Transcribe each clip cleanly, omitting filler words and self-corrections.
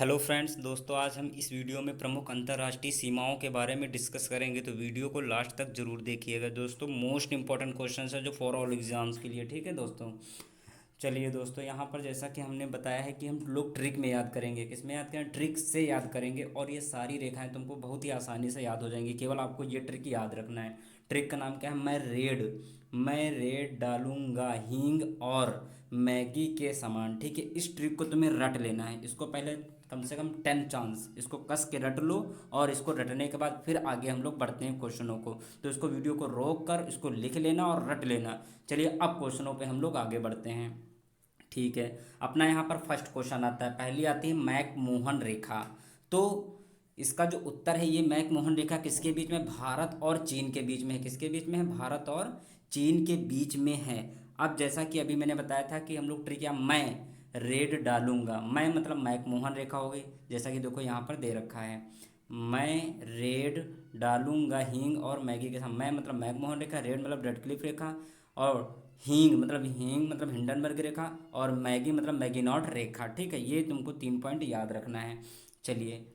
Hello friends दोस्तों, आज हम इस वीडियो में प्रमुख अंतर्राष्ट्रीय सीमाओं के बारे में डिस्कस करेंगे। तो वीडियो को लास्ट तक जरूर देखिएगा दोस्तों। मोस्ट इंपॉर्टेंट क्वेश्चंस है जो फॉर ऑल एग्जाम्स के लिए, ठीक है दोस्तों। चलिए दोस्तों, यहाँ पर जैसा कि हमने बताया है कि हम लोग ट्रिक में याद करेंगे। किस में याद करें? ट्रिक से याद करेंगे। और ये सारी रेखाएं तुमको बहुत ही आसानी से याद हो जाएंगी। केवल आपको ये ट्रिक याद रखना है। ट्रिक का नाम क्या है? मैं रेड डालूंगा हींग और मैगी के समान। ठीक है, इस ट्रिक को तुम्हें रट लेना है। इसको पहले कम से कम 10 चांस इसको कस के रट लो। और इसको रटने के बाद फिर आगे हम लोग बढ़ते हैं क्वेश्चनों को। तो इसको वीडियो को रोक कर इसको लिख लेना और रट लेना। चलिए अब क्वेश्चनों पे हम लोग आगे बढ़ते हैं। ठीक है, अपना यहाँ पर फर्स्ट क्वेश्चन आता है। पहली आती है मैकमोहन रेखा। तो इसका जो उत्तर है, ये मैकमोहन रेखा किसके बीच में? भारत और चीन के बीच में है। किसके बीच में है? भारत और चीन के बीच में है। अब जैसा कि अभी मैंने बताया था कि हम लोग ट्रिक, या मैं रेड डालूंगा। मैं मतलब मैकमोहन रेखा हो गई, जैसा कि देखो यहाँ पर दे रखा है। मैं रेड डालूंगा हींग और मैगी के साथ। मैं मतलब मैकमोहन रेखा, रेड मतलब रेड क्लिफ रेखा, और हींग मतलब हिंडनबर्ग रेखा, और मैगी मतलब मैगिनॉट रेखा। ठीक है, ये तुमको 3 पॉइंट याद रखना है। चलिए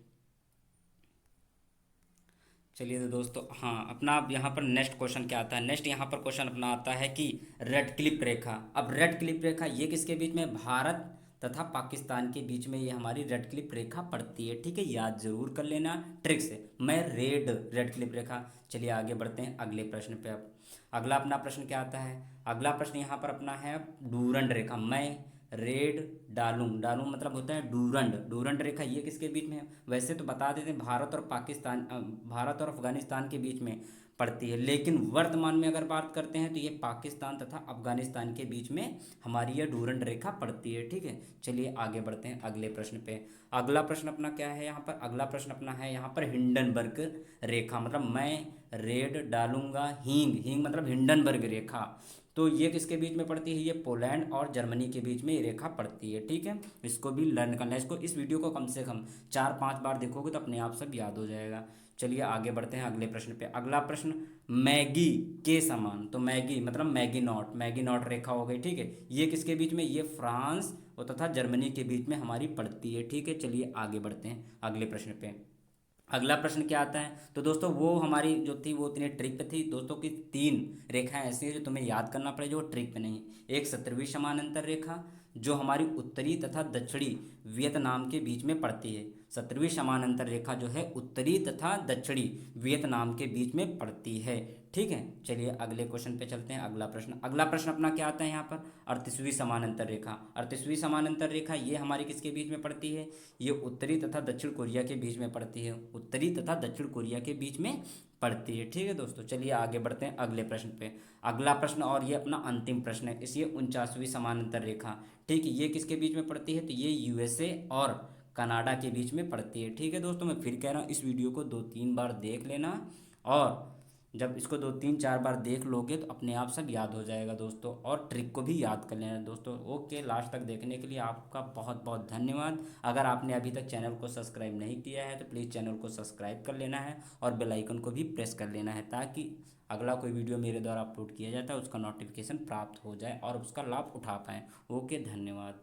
चलिए तो दोस्तों, हाँ, अपना अब यहाँ पर नेक्स्ट क्वेश्चन क्या आता है? नेक्स्ट यहाँ पर क्वेश्चन अपना आता है कि रेड क्लिप रेखा। अब रेड क्लिप रेखा ये किसके बीच में? भारत तथा पाकिस्तान के बीच में ये हमारी रेड क्लिप रेखा पड़ती है। ठीक है, याद जरूर कर लेना ट्रिक से। मैं रेड क्लिप रेखा। चलिए आगे बढ़ते हैं अगले प्रश्न पे। अब अगला अपना प्रश्न क्या आता है? अगला प्रश्न यहाँ पर अपना है डूरंड रेखा। मैं रेड डालूं मतलब होता है डूरंड रेखा, ये किसके बीच में है? वैसे तो बता देते हैं भारत और पाकिस्तान, भारत और अफगानिस्तान के बीच में पड़ती है, लेकिन वर्तमान में अगर बात करते हैं तो ये पाकिस्तान तथा अफगानिस्तान के बीच में हमारी यह डूरंड रेखा पड़ती है। ठीक है, चलिए आगे बढ़ते हैं अगले प्रश्न पे। अगला प्रश्न अपना क्या है यहाँ पर? अगला प्रश्न अपना है यहाँ पर हिंडनबर्ग रेखा। मतलब मैं रेड डालूंगा हींग मतलब हिंडनबर्ग रेखा। तो ये किसके बीच में पड़ती है? ये पोलैंड और जर्मनी के बीच में ये रेखा पड़ती है। ठीक है, इसको भी लर्न करना है। इसको, इस वीडियो को कम से कम 4-5 बार देखोगे तो अपने आप सब याद हो जाएगा। चलिए आगे बढ़ते हैं अगले प्रश्न पे। अगला प्रश्न, मैगी के समान। तो मैगी मतलब मैगी नॉट रेखा हो गई। ठीक है, ये किसके बीच में? ये फ्रांस और तथा जर्मनी के बीच में हमारी पड़ती है। ठीक है, चलिए आगे बढ़ते हैं अगले प्रश्न पे। अगला प्रश्न क्या आता है? तो दोस्तों वो हमारी जो थी वो इतनी ट्रिक पे थी दोस्तों की। 3 रेखाएं ऐसी हैं जो तुम्हें याद करना पड़े, जो ट्रिक पे नहीं। एक 17वीं समानांतर रेखा जो हमारी उत्तरी तथा दक्षिणी वियतनाम के बीच में पड़ती है। 17वीं समानांतर रेखा जो है उत्तरी तथा दक्षिणी वियतनाम के बीच में पड़ती है। ठीक है, चलिए अगले क्वेश्चन पे चलते हैं। अगला प्रश्न अपना क्या आता है यहाँ पर? 38वीं समानांतर रेखा। 38वीं समानांतर रेखा ये हमारी किसके बीच में पड़ती है? ये उत्तरी तथा दक्षिण कोरिया के बीच में पड़ती है। उत्तरी तथा दक्षिण कोरिया के बीच में पड़ती है। ठीक है दोस्तों, चलिए आगे बढ़ते हैं अगले प्रश्न पे। अगला प्रश्न और ये अपना अंतिम प्रश्न है। इसी 49वीं समानांतर रेखा। ठीक है, ये किसके बीच में पड़ती है? तो ये यूएसए और कनाडा के बीच में पड़ती है। ठीक है दोस्तों, मैं फिर कह रहा हूँ, इस वीडियो को 2-3 बार देख लेना। और जब इसको 2-3-4 बार देख लोगे तो अपने आप सब याद हो जाएगा दोस्तों। और ट्रिक को भी याद कर लेना दोस्तों। ओके, लास्ट तक देखने के लिए आपका बहुत बहुत धन्यवाद। अगर आपने अभी तक चैनल को सब्सक्राइब नहीं किया है तो प्लीज़ चैनल को सब्सक्राइब कर लेना है और बेल आइकन को भी प्रेस कर लेना है, ताकि अगला कोई वीडियो मेरे द्वारा अपलोड किया जाता है उसका नोटिफिकेशन प्राप्त हो जाए और उसका लाभ उठा पाएँ। ओके, धन्यवाद।